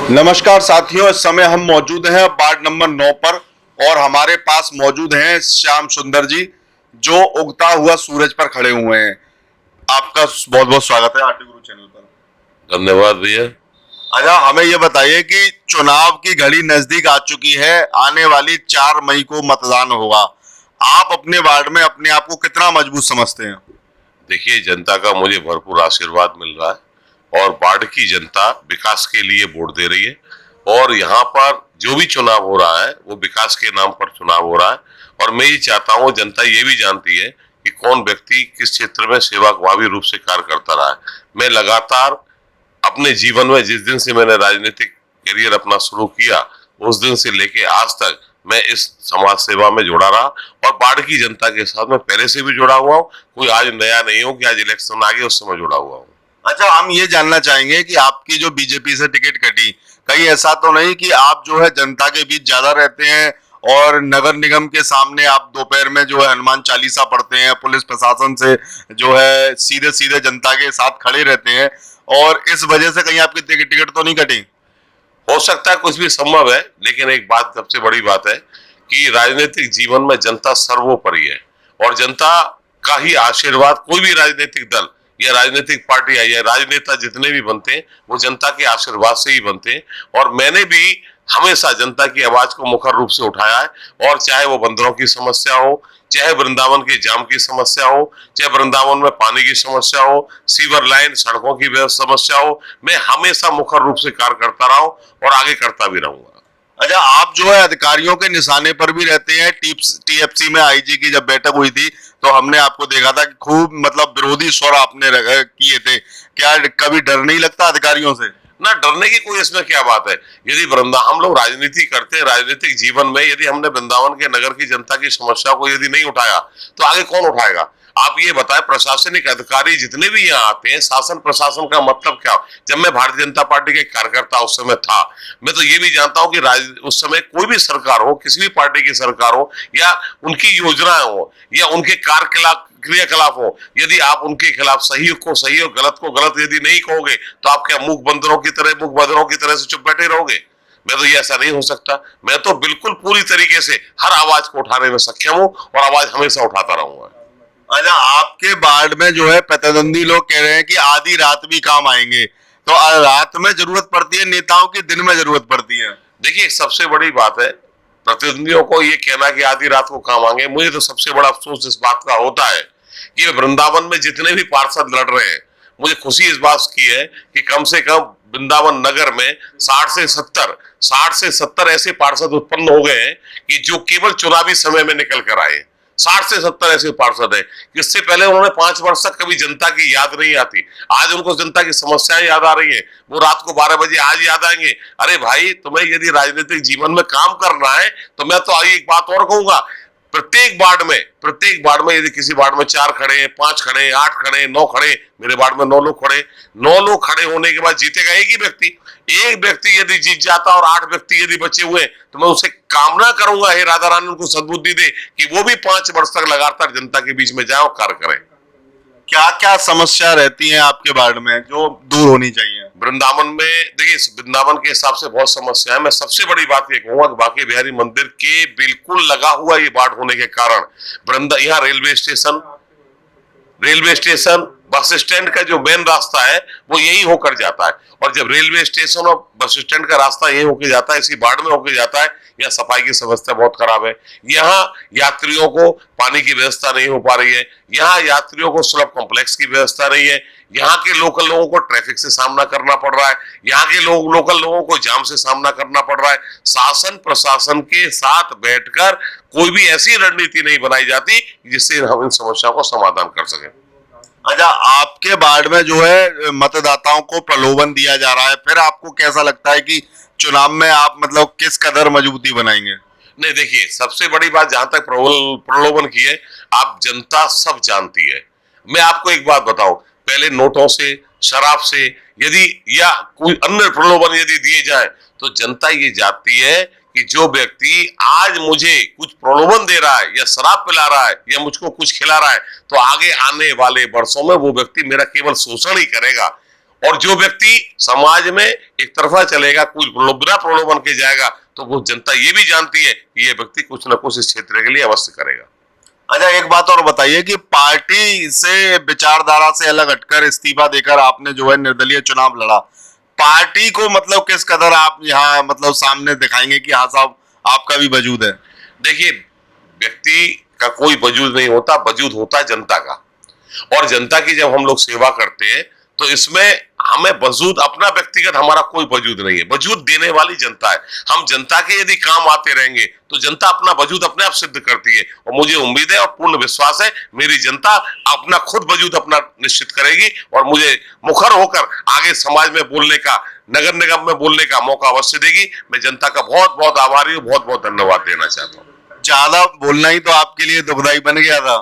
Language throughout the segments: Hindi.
नमस्कार साथियों, इस समय हम मौजूद हैं वार्ड नंबर 9 पर और हमारे पास मौजूद हैं श्याम सुंदर जी, जो उगता हुआ सूरज पर खड़े हुए हैं। आपका बहुत बहुत स्वागत है आरटी गुरु चैनल पर। धन्यवाद भैया। अच्छा, हमें ये बताइए कि चुनाव की घड़ी नजदीक आ चुकी है, आने वाली 4 मई को मतदान होगा। आप अपने वार्ड में अपने आप को कितना मजबूत समझते हैं? देखिए, जनता का मुझे भरपूर आशीर्वाद मिल रहा है और वार्ड की जनता विकास के लिए वोट दे रही है और यहाँ पर जो भी चुनाव हो रहा है वो विकास के नाम पर चुनाव हो रहा है। और मैं ये चाहता हूँ, जनता ये भी जानती है कि कौन व्यक्ति किस क्षेत्र में सेवाभावी रूप से कार्य करता रहा है। मैं लगातार अपने जीवन में, जिस दिन से मैंने राजनीतिक करियर अपना शुरू किया, उस दिन से लेके आज तक मैं इस समाज सेवा में जुड़ा रहा और बाढ़ की जनता के साथ मैं पहले से भी जुड़ा हुआ हूँ। कोई आज नया नहीं हूँ कि आज इलेक्शन आ गया उस समय जुड़ा हुआ हूँ। अच्छा, हम ये जानना चाहेंगे कि आपकी जो बीजेपी से टिकट कटी, कहीं ऐसा तो नहीं कि आप जो है जनता के बीच ज्यादा रहते हैं और नगर निगम के सामने आप दोपहर में जो है हनुमान चालीसा पढ़ते हैं, पुलिस प्रशासन से जो है सीधे सीधे जनता के साथ खड़े रहते हैं, और इस वजह से कहीं आपकी टिकट तो नहीं कटी? हो सकता है कुछ भी संभव है, लेकिन एक बात सबसे बड़ी बात है कि राजनीतिक जीवन में जनता सर्वोपरि है और जनता का ही आशीर्वाद, कोई भी राजनीतिक दल या राजनीतिक पार्टी या राजनेता जितने भी बनते हैं वो जनता के आशीर्वाद से ही बनते हैं। और मैंने भी हमेशा जनता की आवाज को मुखर रूप से उठाया है, और चाहे वो बंदरों की समस्या हो, चाहे वृंदावन के जाम की समस्या हो, चाहे वृंदावन में पानी की समस्या हो, सीवर लाइन सड़कों की समस्या हो, मैं हमेशा मुखर रूप से कार्य करता रहा हूं और आगे करता भी रहूंगा। अच्छा, आप जो है अधिकारियों के निशाने पर भी रहते हैं। टीएफसी में आईजी की जब बैठक हुई थी तो हमने आपको देखा था कि खूब मतलब विरोधी स्वर आपने किए थे। क्या कभी डर नहीं लगता अधिकारियों से? ना, डरने की कोई इसमें क्या बात है। यदि हम लोग राजनीति करते हैं, राजनीतिक जीवन में यदि हमने वृंदावन के नगर की जनता की समस्या को यदि नहीं उठाया तो आगे कौन उठाएगा? आप ये बताएं, प्रशासनिक अधिकारी जितने भी यहाँ आते हैं, शासन प्रशासन का मतलब क्या? जब मैं भारतीय जनता पार्टी के कार्यकर्ता उस समय था, मैं तो ये भी जानता हूँ कि उस समय कोई भी सरकार हो, किसी भी पार्टी की सरकार हो, या उनकी योजनाएं हो, या उनके क्रियाकलाप हो, यदि आप उनके खिलाफ सही को सही और गलत को गलत यदि नहीं कहोगे तो आप क्या मूक बंदरों की तरह, मूक बंदरों की तरह से चुप बैठे रहोगे? मैं तो ये ऐसा नहीं हो सकता। मैं तो बिल्कुल पूरी तरीके से हर आवाज को उठाने में सक्षम हूँ और आवाज हमेशा उठाता रहूंगा। अच्छा, आपके वार्ड में जो है प्रतिद्वंदी लोग कह रहे हैं कि आधी रात भी काम आएंगे, तो रात में जरूरत पड़ती है नेताओं की, दिन में जरूरत पड़ती है? देखिए, सबसे बड़ी बात है प्रतिद्वंदियों को ये कहना कि आधी रात को काम आएंगे। मुझे तो सबसे बड़ा अफसोस इस बात का होता है कि वृंदावन में जितने भी पार्षद लड़ रहे हैं, मुझे खुशी इस बात की है कि कम से कम वृंदावन नगर में 60 से 70 ऐसे पार्षद उत्पन्न हो गए हैं कि जो केवल चुनावी समय में निकल कर आए। 60 से 70 ऐसे पार्षद है। इससे पहले उन्होंने 5 वर्ष तक कभी जनता की याद नहीं आती, आज उनको जनता की समस्याएं याद आ रही है। वो रात को 12 बजे आज याद आएंगे। अरे भाई, तुम्हें यदि राजनीतिक जीवन में काम करना है तो मैं तो आई एक बात और कहूंगा, प्रत्येक वार्ड में यदि किसी वार्ड में 4 खड़े, 5 खड़े, 8 खड़े, 9 खड़े, मेरे वार्ड में 9 लोग खड़े, 9 लोग खड़े होने के बाद जीतेगा एक ही व्यक्ति। एक व्यक्ति यदि जीत जाता और 8 व्यक्ति यदि बचे हुए, तो मैं उसे कामना करूंगा, हे राधा रानी उनको सद्बुद्धि दे कि वो भी 5 वर्ष तक लगातार जनता के बीच में जाए और कार्य करें। क्या क्या समस्या रहती है आपके वार्ड में जो दूर होनी चाहिए? वृंदावन में देखिए, वृंदावन के हिसाब से बहुत समस्या है। मैं सबसे बड़ी बात ये कहूंगा कि बांके बिहारी मंदिर के बिल्कुल लगा हुआ ये वार्ड होने के कारण यहाँ रेलवे स्टेशन बस स्टैंड का जो मेन रास्ता है वो यही होकर जाता है, और जब रेलवे स्टेशन और बस स्टैंड का रास्ता यही होकर जाता है, इसी वार्ड में होकर जाता है, यहाँ सफाई की समस्या बहुत खराब है। यहाँ यात्रियों को पानी की व्यवस्था नहीं हो पा रही है, यहाँ यात्रियों को सुलभ कॉम्प्लेक्स की व्यवस्था नहीं है, यहाँ के लोकल लोगों को ट्रैफिक से सामना करना पड़ रहा है, यहाँ के लोकल लोगों को जाम से सामना करना पड़ रहा है। शासन प्रशासन के साथ बैठकर कोई भी ऐसी रणनीति नहीं बनाई जाती जिससे हम इन समस्याओं को समाधान कर सकें। अच्छा, आपके वार्ड में जो है मतदाताओं को प्रलोभन दिया जा रहा है, फिर आपको कैसा लगता है कि चुनाव में आप मतलब किस कदर मजबूती बनाएंगे? नहीं, देखिए, सबसे बड़ी बात जहां तक प्रलोभन की है, आप जनता सब जानती है। मैं आपको एक बात बताऊं, पहले नोटों से, शराब से यदि या कोई अन्य प्रलोभन यदि दिए जाए तो जनता ये जानती है कि जो व्यक्ति आज मुझे कुछ प्रलोभन दे रहा है या शराब पिला रहा है या मुझको कुछ खिला रहा है, तो आगे आने वाले वर्षों में वो व्यक्ति मेरा केवल शोषण ही करेगा। और जो व्यक्ति समाज में एक तरफा चलेगा, कोई बुरा प्रलोभन के जाएगा, तो वो जनता ये भी जानती है कि ये व्यक्ति कुछ न कुछ इस क्षेत्र के लिए अवश्य करेगा। अच्छा, एक बात और बताइए कि पार्टी से विचारधारा से अलग हटकर इस्तीफा देकर आपने जो है निर्दलीय चुनाव लड़ा, पार्टी को मतलब किस कदर आप यहाँ मतलब सामने दिखाएंगे कि हाँ साहब आपका भी वजूद है? देखिए, व्यक्ति का कोई वजूद नहीं होता, वजूद होता है जनता का। और जनता की जब हम लोग सेवा करते हैं तो इसमें हमें वजूद, अपना व्यक्तिगत हमारा कोई वजूद नहीं है, वजूद देने वाली जनता है। हम जनता के यदि काम आते रहेंगे तो जनता अपना वजूद अपने आप सिद्ध करती है, और मुझे उम्मीद है और पूर्ण विश्वास है मेरी जनता अपना खुद वजूद अपना निश्चित करेगी और मुझे मुखर होकर आगे समाज में बोलने का, नगर निगम में बोलने का मौका अवश्य देगी। मैं जनता का बहुत बहुत आभारी हूँ, बहुत बहुत धन्यवाद देना चाहता हूँ। ज्यादा बोलना ही तो आपके लिए दुखदाई बन गया था।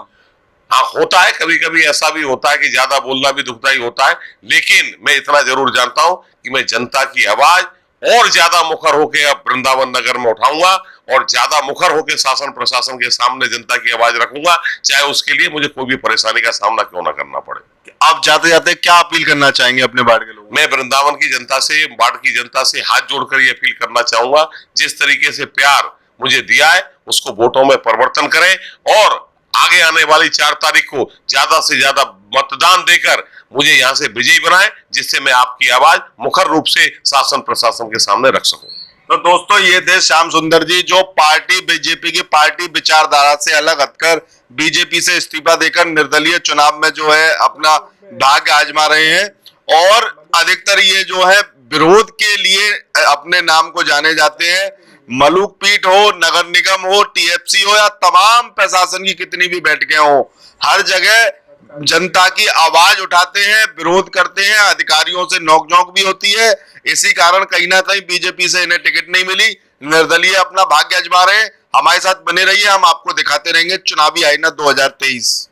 हाँ, होता है, कभी कभी ऐसा भी होता है कि ज्यादा बोलना भी दुखदाई होता है, लेकिन मैं इतना जरूर जानता हूं कि मैं जनता की आवाज और ज्यादा मुखर होकर अब वृंदावन नगर में उठाऊंगा और ज्यादा मुखर होकर शासन प्रशासन के सामने जनता की आवाज रखूंगा, चाहे उसके लिए मुझे कोई भी परेशानी का सामना क्यों ना करना पड़े। आप जाते जाते क्या अपील करना चाहेंगे अपने वार्ड के लोगों? मैं वृंदावन की जनता से, वार्ड की जनता से हाथ जोड़कर ये अपील करना चाहूंगा, जिस तरीके से प्यार मुझे दिया है उसको वोटों में परिवर्तन करें और आगे आने वाली 4 तारीख को ज्यादा से ज्यादा मतदान देकर मुझे यहाँ से विजयी बनाएं, जिससे मैं आपकी आवाज मुखर रूप से शासन प्रशासन के सामने रख सकूं। तो दोस्तों, ये थे श्याम सुंदर जी, जो पार्टी बीजेपी की पार्टी विचारधारा से अलग हटकर बीजेपी से इस्तीफा देकर निर्दलीय चुनाव में जो है अपना भाग्य आजमा रहे हैं और अधिकतर ये जो है विरोध के लिए अपने नाम को जाने जाते हैं। मलूक पीठ हो, नगर निगम हो, टीएफसी हो या तमाम प्रशासन की कितनी भी बैठकें हो, हर जगह जनता की आवाज उठाते हैं, विरोध करते हैं, अधिकारियों से नोकझोंक भी होती है। इसी कारण कहीं ना कहीं बीजेपी से इन्हें टिकट नहीं मिली, निर्दलीय अपना भाग्य आजमा रहे हैं। हमारे साथ बने रहिए, हम आपको दिखाते रहेंगे चुनावी आईना 2023।